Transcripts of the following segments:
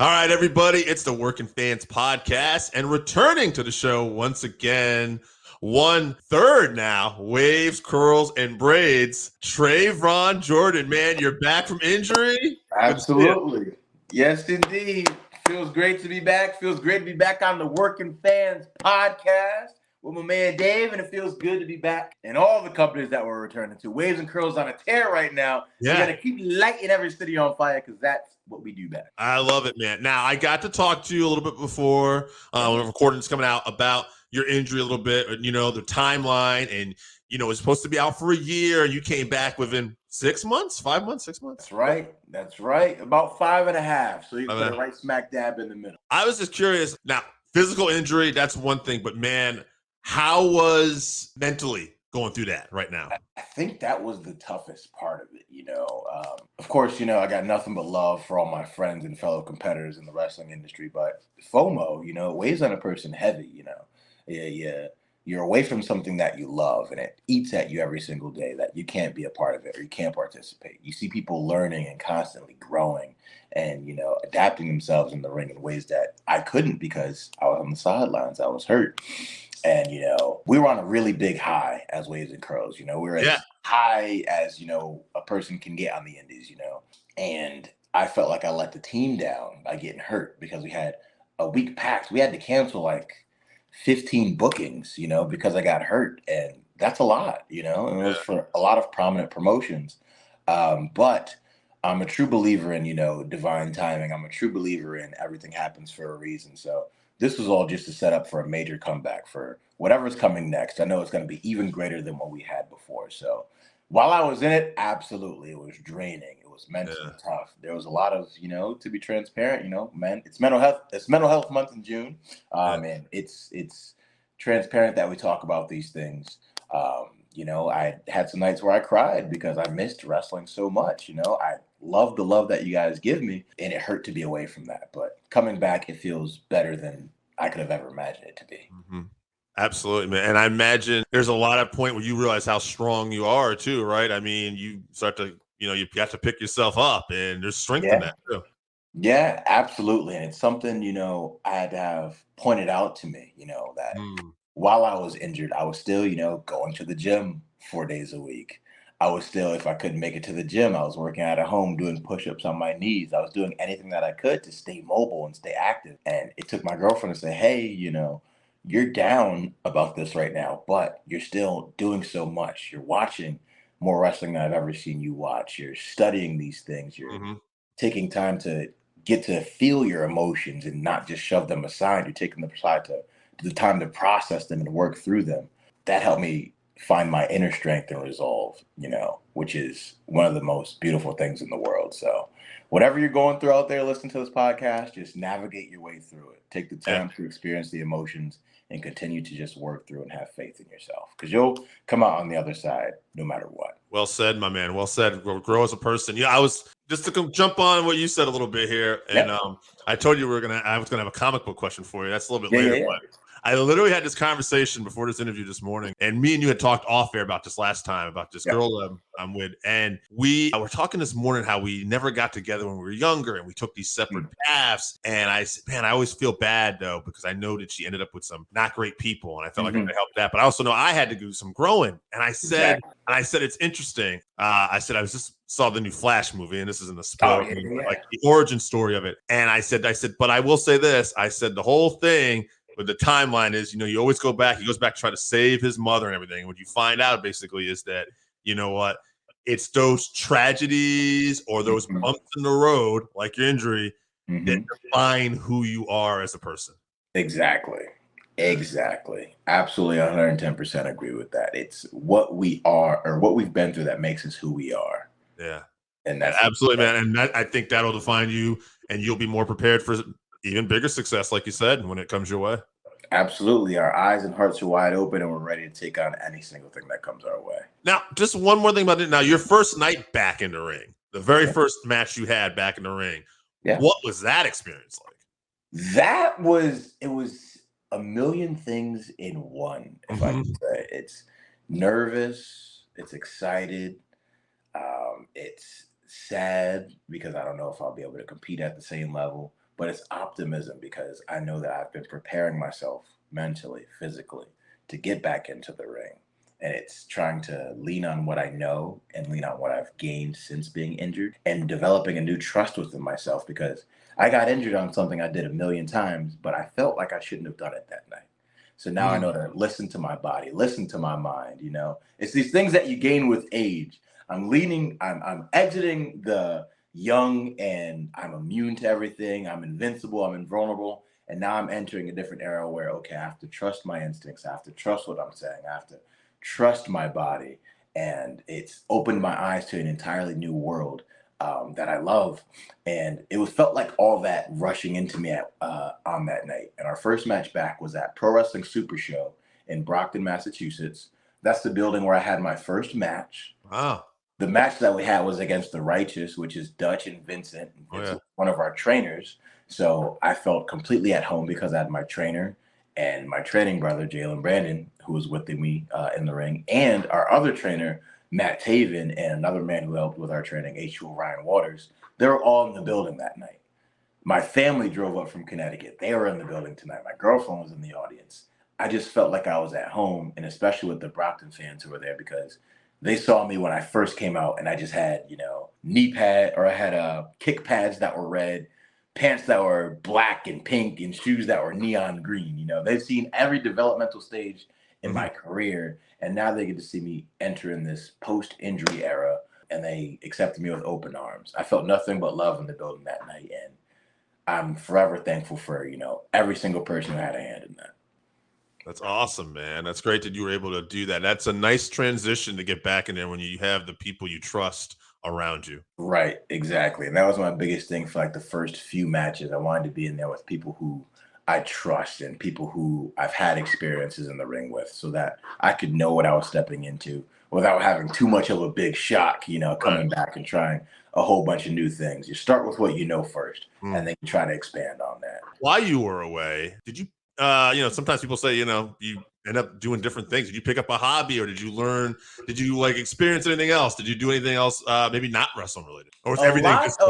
All right, everybody, it's the Working Fans Podcast, and returning to the show once again, 1/3 now, waves, curls, and braids. Traevon Jordan, man, you're back from injury. Good to see you. Absolutely. Yes, indeed. Feels great to be back. Feels great to be back on the Working Fans Podcast with my man Dave, and it feels good to be back in all the companies that we're returning to. Waves and curls on a tear right now. Yeah. We got to keep lighting every city on fire because that's what we do best. I love it, man. Now, I got to talk to you a little bit before when the recording's coming out about your injury a little bit, the timeline, and, it's supposed to be out for a year, and you came back within 6 months, 5 months, 6 months. That's right. About 5.5. So you put it right smack dab in the middle. I was just curious. Now, physical injury, that's one thing, but man, how was mentally going through that right now? I think that was the toughest part of it, Of course, I got nothing but love for all my friends and fellow competitors in the wrestling industry, but FOMO, it weighs on a person heavy, Yeah. You're away from something that you love, and it eats at you every single day that you can't be a part of it or you can't participate. You see people learning and constantly growing and, adapting themselves in the ring in ways that I couldn't because I was on the sidelines. I was hurt. And, we were on a really big high as waves and curls. We were as high as, a person can get on the indies, And I felt like I let the team down by getting hurt because we had a week packed. We had to cancel like 15 bookings, because I got hurt. And that's a lot, and it was for a lot of prominent promotions. But I'm a true believer in, divine timing. I'm a true believer in everything happens for a reason. So this was all just to set up for a major comeback for whatever's coming next. I know it's going to be even greater than what we had before. So while I was in it, absolutely, it was draining. It was mentally tough. There was a lot of, to be transparent, it's mental health. It's mental health month in June. And it's transparent that we talk about these things. I had some nights where I cried because I missed wrestling so much. I love the love that you guys give me, and it hurt to be away from that. But coming back, it feels better than I could have ever imagined it to be. Mm-hmm. Absolutely, man. And I imagine there's a lot of point where you realize how strong you are too, right? I mean, you start to, you have to pick yourself up, and there's strength in that too. Yeah, absolutely. And it's something, I had to have pointed out to me, that while I was injured, I was still, going to the gym 4 days a week. I was still, if I couldn't make it to the gym, I was working out at home doing push-ups on my knees. I was doing anything that I could to stay mobile and stay active. And it took my girlfriend to say, hey, you're down about this right now, but you're still doing so much. You're watching more wrestling than I've ever seen you watch. You're studying these things. You're taking time to get to feel your emotions and not just shove them aside. You're taking them aside to the time to process them and work through them. That helped me find my inner strength and resolve, which is one of the most beautiful things in the world. So whatever you're going through out there, listen to this podcast, just navigate your way through it. Take the time to experience the emotions and continue to just work through and have faith in yourself, because you'll come out on the other side no matter what. Well said, my man. Well said. Grow as a person. Yeah, I was just to jump on what you said a little bit here, and I told you I was gonna have a comic book question for you. That's a little bit later. But I literally had this conversation before this interview this morning, and me and you had talked off air about this last time about this girl I'm with, and we were talking this morning how we never got together when we were younger, and we took these separate paths. And I said, man, I always feel bad though, because I know that she ended up with some not great people, and I felt like I could help that, but I also know I had to do some growing. And I said, it's interesting. I said I just saw the new Flash movie, and this is in the spoil, like the origin story of it. And I said, but I will say this. I said the whole thing. But the timeline is, you always go back. He goes back to try to save his mother and everything. And what you find out basically is that, it's those tragedies or those bumps in the road, like your injury, that define who you are as a person. Exactly. Absolutely 110% agree with that. It's what we are or what we've been through that makes us who we are. Yeah. And that's absolutely, man. And I think that'll define you, and you'll be more prepared for even bigger success, like you said, when it comes your way. Absolutely. Our eyes and hearts are wide open, and we're ready to take on any single thing that comes our way. Now, just one more thing about it. Now, your first night back in the ring, the very first match you had back in the ring, what was that experience like? It was a million things in one, if I can say. It's nervous, it's excited, it's sad because I don't know if I'll be able to compete at the same level. but it's optimism because I know that I've been preparing myself mentally, physically to get back into the ring. And it's trying to lean on what I know and lean on what I've gained since being injured and developing a new trust within myself because I got injured on something I did a million times, but I felt like I shouldn't have done it that night. So now I know to listen to my body, listen to my mind, you know. It's these things that you gain with age. I'm exiting the young and I'm immune to everything. I'm invincible, I'm invulnerable. And now I'm entering a different era where, okay, I have to trust my instincts. I have to trust what I'm saying. I have to trust my body. And it's opened my eyes to an entirely new world that I love. And it was felt like all that rushing into me on that night. And our first match back was at Pro Wrestling Super Show in Brockton, Massachusetts. That's the building where I had my first match. Wow. The match that we had was against the Righteous, which is Dutch and Vincent. Vincent was one of our trainers. So I felt completely at home because I had my trainer and my training brother, Jalen Brandon, who was with me in the ring, and our other trainer, Matt Traevon, and another man who helped with our training, H2O Ryan Waters. They were all in the building that night. My family drove up from Connecticut. They were in the building tonight. My girlfriend was in the audience. I just felt like I was at home, and especially with the Brockton fans who were there because they saw me when I first came out, and I just had, knee pad, or I had kick pads that were red, pants that were black and pink, and shoes that were neon green. They've seen every developmental stage in my career, and now they get to see me enter in this post-injury era, and they accepted me with open arms. I felt nothing but love in the building that night, and I'm forever thankful for, every single person who had a hand in that. That's awesome, man. That's great that you were able to do that. That's a nice transition to get back in there when you have the people you trust around you. Right, exactly. And that was my biggest thing for like the first few matches. I wanted to be in there with people who I trust and people who I've had experiences in the ring with so that I could know what I was stepping into without having too much of a big shock, coming back and trying a whole bunch of new things. You start with what you know first, and then you try to expand on that. While you were away, did you sometimes people say, you end up doing different things. Did you pick up a hobby or did you learn? Did you like experience anything else? Did you do anything else, maybe not wrestling related? Or was everything just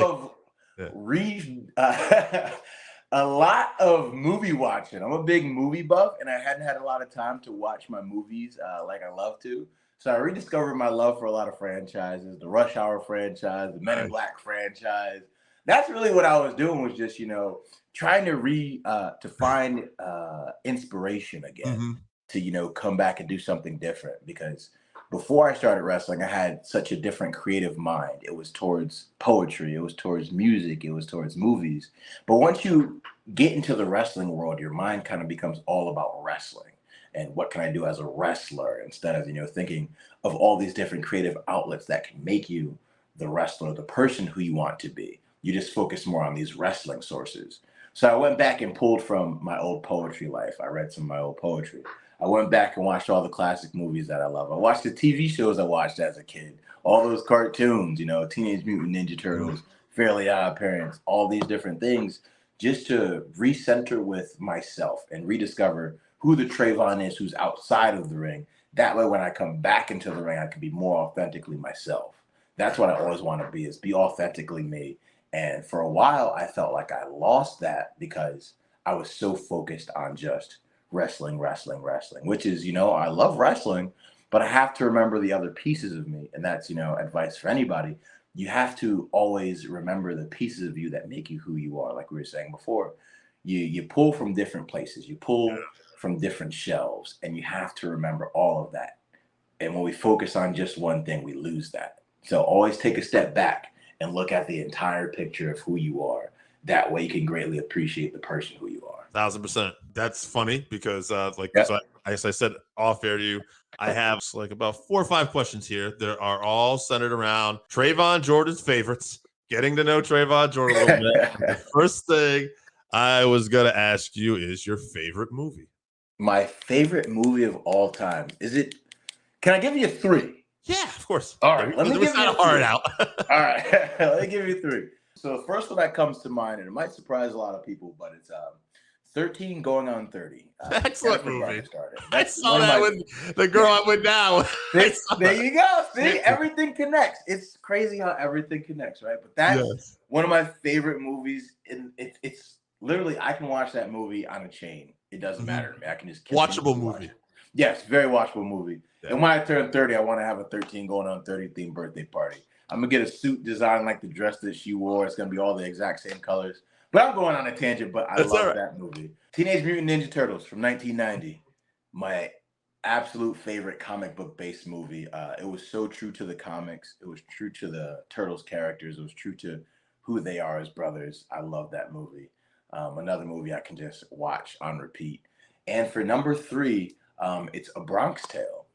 a lot of movie watching. I'm a big movie buff, and I hadn't had a lot of time to watch my movies like I love to. So I rediscovered my love for a lot of franchises, the Rush Hour franchise, the Men in Black franchise. That's really what I was doing, was just, trying to find inspiration again to, come back and do something different. Because before I started wrestling, I had such a different creative mind. It was towards poetry, it was towards music, it was towards movies. But once you get into the wrestling world, your mind kind of becomes all about wrestling. And what can I do as a wrestler, instead of, thinking of all these different creative outlets that can make you the wrestler, the person who you want to be. You just focus more on these wrestling sources. So I went back and pulled from my old poetry life. I read some of my old poetry. I went back and watched all the classic movies that I love. I watched the TV shows I watched as a kid, all those cartoons, Teenage Mutant Ninja Turtles, Fairly Odd Parents, all these different things, just to recenter with myself and rediscover who the Traevon is who's outside of the ring. That way, when I come back into the ring, I can be more authentically myself. That's what I always want to be, is be authentically me. And for a while, I felt like I lost that because I was so focused on just wrestling, which is, I love wrestling, but I have to remember the other pieces of me. And that's, advice for anybody. You have to always remember the pieces of you that make you who you are. Like we were saying before, you pull from different places, you pull from different shelves, and you have to remember all of that. And when we focus on just one thing, we lose that. So always take a step back and look at the entire picture of who you are. That way you can greatly appreciate the person who you are. 1,000%. That's funny because so as I said off air to you, I have like about 4 or 5 questions here. They are all centered around Traevon Jordan's favorites, getting to know Traevon Jordan a little bit. The first thing I was going to ask you is your favorite movie. My favorite movie of all time. Can I give you 3? Yeah, of course. All right, let me give you a hard out. All right, let me give you 3. So the first one that comes to mind, and it might surprise a lot of people, but it's 13 Going on 30. Excellent movie. I saw that with the girl I'm with now. There you go. See, everything connects. It's crazy how everything connects, right? But that's one of my favorite movies. It's literally, I can watch that movie on a chain. It doesn't matter to me. I can just watchable movie. Yes, very watchable movie. Yeah. And when I turn 30, I want to have a 13 going on 30 themed birthday party. I'm gonna get a suit designed like the dress that she wore. It's gonna be all the exact same colors. But I'm going on a tangent, but I love that movie. Teenage Mutant Ninja Turtles from 1990. My absolute favorite comic book based movie. It was so true to the comics. It was true to the Turtles characters. It was true to who they are as brothers. I love that movie. Another movie I can just watch on repeat. And for number 3, it's A Bronx Tale.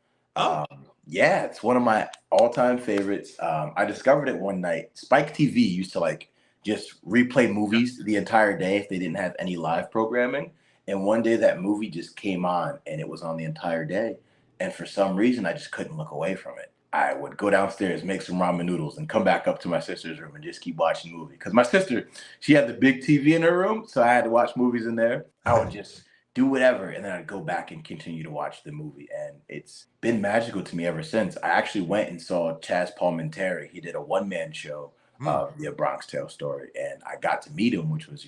Yeah, it's one of my all-time favorites. I discovered it one night. Spike TV used to like just replay movies the entire day if they didn't have any live programming. And one day that movie just came on and it was on the entire day. And for some reason, I just couldn't look away from it. I would go downstairs, make some ramen noodles, and come back up to my sister's room and just keep watching the movie. Because my sister, she had the big TV in her room, so I had to watch movies in there. I would just do whatever, and then I'd go back and continue to watch the movie. And it's been magical to me ever since. I actually went and saw Chaz Palminteri. He did a one-man show of the Bronx Tale story, and I got to meet him, which was,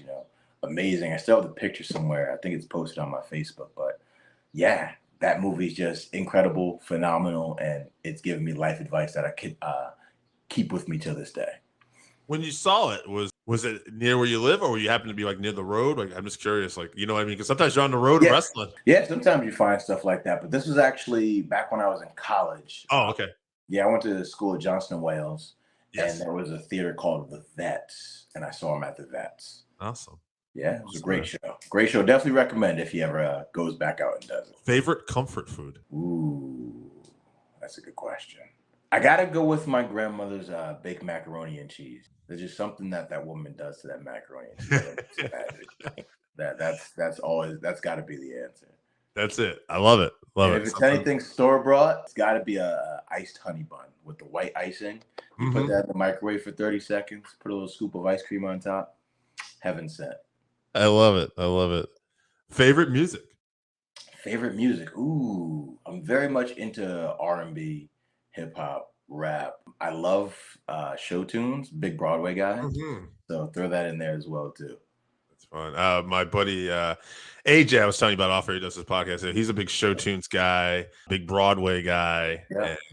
amazing. I still have the picture somewhere. I think it's posted on my Facebook. But yeah, that movie's just incredible, phenomenal, and it's given me life advice that I could keep with me till this day. When you saw it, was it near where you live, or were you happen to be like near the road? Like, I'm just curious, like, you know what I mean? Because sometimes you're on the road wrestling. Yeah, sometimes you find stuff like that. But this was actually back when I was in college. Oh, okay. Yeah, I went to school at Johnson & Wales, yes. and there was a theater called The Vets, and I saw him at The Vets. Awesome. Yeah, it was a great show. Great show. Definitely recommend if he ever goes back out and does it. Favorite comfort food? Ooh, that's a good question. I gotta go with my grandmother's baked macaroni and cheese. There's just something that woman does to that macaroni and cheese. That's got to be the answer. That's it. I love it. Love it. If it's anything store bought, it's got to be a iced honey bun with the white icing. You put that in the microwave for 30 seconds. Put a little scoop of ice cream on top. Heaven sent. I love it. I love it. Favorite music? Favorite music? Ooh, I'm very much into R&B, hip hop, rap. I love show tunes. Big Broadway guy. So throw that in there as well too. That's fun. My buddy AJ, I was telling you about off air, he does this podcast. He's a big show tunes guy, big Broadway guy.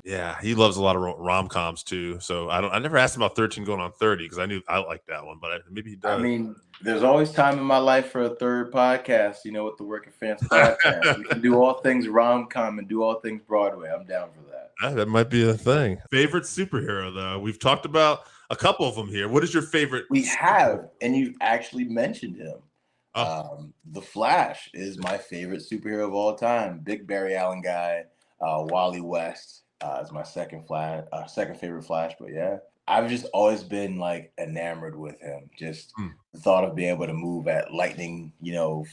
Yeah, he loves a lot of rom-coms too. So I never asked him about 13 going on 30 because I knew I liked that one, but maybe he does. I mean, there's always time in my life for a third podcast, with the Working Fans podcast. We can do all things rom-com and do all things Broadway. I'm down for that. That might be a thing. Favorite superhero, though? We've talked about a couple of them here. What is your favorite? We have, and you've actually mentioned him. The Flash is my favorite superhero of all time. Big Barry Allen guy. Wally West is my second favorite Flash. But yeah, I've just always been like enamored with him. Just the thought of being able to move at lightning,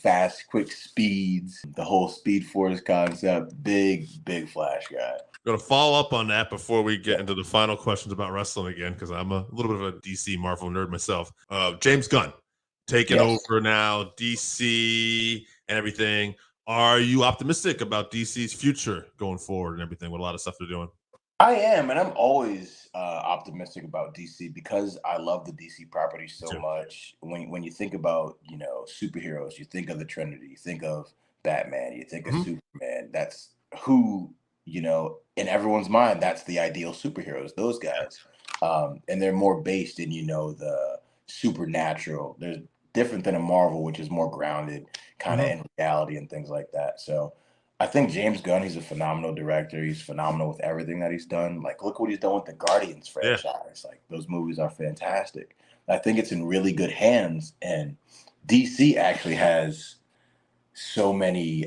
fast, quick speeds. The whole Speed Force concept. Big Flash guy. Going to follow up on that before we get into the final questions about wrestling again, because I'm a little bit of a DC Marvel nerd myself. James Gunn taking over now, DC and everything. Are you optimistic about DC's future going forward and everything with a lot of stuff they're doing? I am, and I'm always optimistic about DC because I love the DC property so much. When you think about, superheroes, you think of the Trinity, you think of Batman, you think of Superman. That's who, in everyone's mind, that's the ideal superheroes, those guys. And they're more based in, the supernatural. They're different than a Marvel, which is more grounded kind of in reality and things like that. So I think James Gunn, he's a phenomenal director. He's phenomenal with everything that he's done. Like, look what he's done with the Guardians franchise. Like, those movies are fantastic. I think it's in really good hands. And DC actually has so many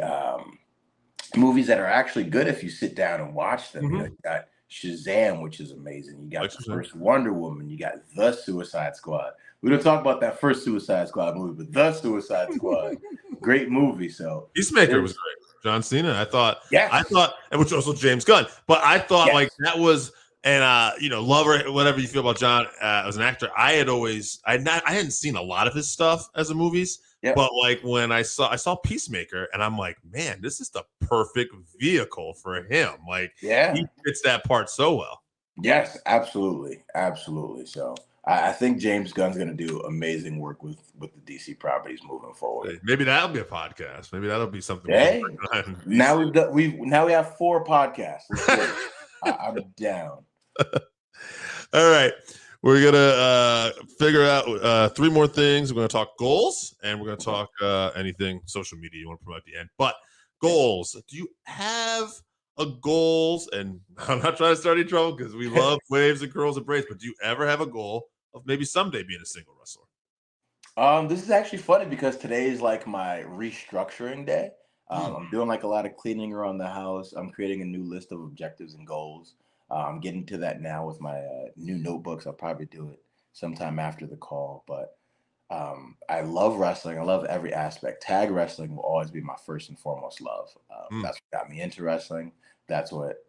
movies that are actually good if you sit down and watch them. You got Shazam, which is amazing. You got the first Wonder Woman. You got The Suicide Squad. We don't talk about that first Suicide Squad movie, but The Suicide Squad, great movie. So Peacemaker was great. John Cena, I thought, and which also James Gunn, but I thought like that was, and love or whatever you feel about John as an actor. I hadn't seen a lot of his stuff as a movies. But like when I saw Peacemaker, and I'm like, man, this is the perfect vehicle for him. Like, he fits that part so well. Yes, absolutely. So I think James Gunn's going to do amazing work with the DC properties moving forward. Maybe that'll be a podcast. Maybe that'll be something. Hey, now we have 4 podcasts. Let's do it. I'm down. All right. We're gonna figure out 3 more things. We're gonna talk goals, and we're gonna talk anything social media you want to promote at the end. But goals. Do you have a goals? And I'm not trying to start any trouble because we love waves and curls and braids. But do you ever have a goal of maybe someday being a single wrestler? This is actually funny because today is like my restructuring day. I'm doing like a lot of cleaning around the house. I'm creating a new list of objectives and goals. I'm getting to that now with my new notebooks. I'll probably do it sometime after the call. But I love wrestling. I love every aspect. Tag wrestling will always be my first and foremost love. That's what got me into wrestling. That's what,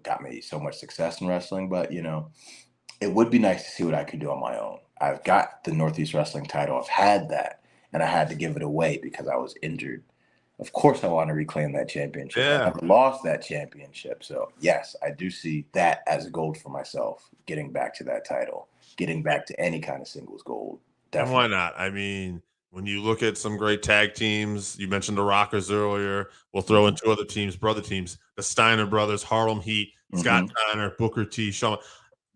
got me so much success in wrestling. But, it would be nice to see what I could do on my own. I've got the Northeast Wrestling title. I've had that, and I had to give it away because I was injured. Of course, I want to reclaim that championship. Yeah. I've lost that championship. So, yes, I do see that as a goal for myself, getting back to that title, getting back to any kind of singles gold. Definitely. And why not? I mean, when you look at some great tag teams, you mentioned the Rockers earlier. We'll throw in 2 other teams, brother teams, the Steiner brothers, Harlem Heat, Scott Steiner, Booker T, Shawn.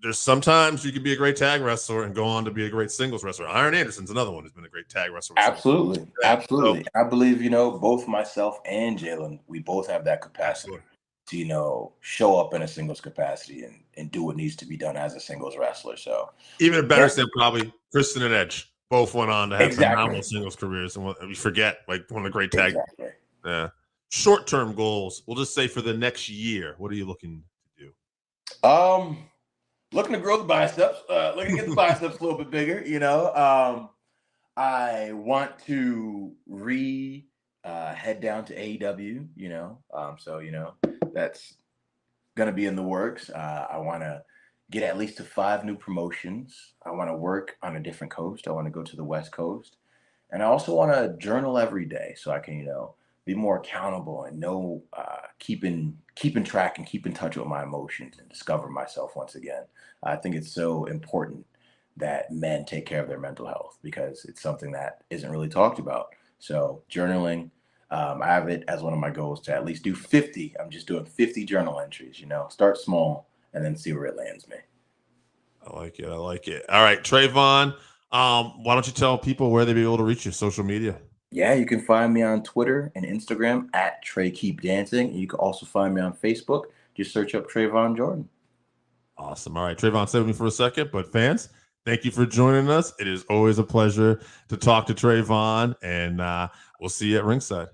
There's sometimes you can be a great tag wrestler and go on to be a great singles wrestler. Iron Anderson's another one who's been a great tag wrestler. Absolutely. Absolutely. So, I believe, both myself and Jalen, we both have that capacity to, show up in a singles capacity and do what needs to be done as a singles wrestler. So even a better than probably Kristen and Edge both went on to have phenomenal singles careers. And we forget, like, one of the great tag. Yeah. Short-term goals, we'll just say for the next year, what are you looking to do? Looking to grow the biceps, looking to get the biceps a little bit bigger, I want to head down to AEW, so, that's going to be in the works. I want to get at least to 5 new promotions. I want to work on a different coast. I want to go to the West Coast. And I also want to journal every day so I can, be more accountable and know, keeping track and keep in touch with my emotions and discover myself once again. I think it's so important that men take care of their mental health because it's something that isn't really talked about. So journaling, I have it as one of my goals to at least do 50. I'm just doing 50 journal entries, start small and then see where it lands me. I like it. All right, Traevon, why don't you tell people where they'd be able to reach you, social media? Yeah, you can find me on Twitter and Instagram at Trey Keep Dancing. And you can also find me on Facebook. Just search up Traevon Jordan. Awesome. All right, Traevon, stay with me for a second. But fans, thank you for joining us. It is always a pleasure to talk to Traevon, and we'll see you at ringside.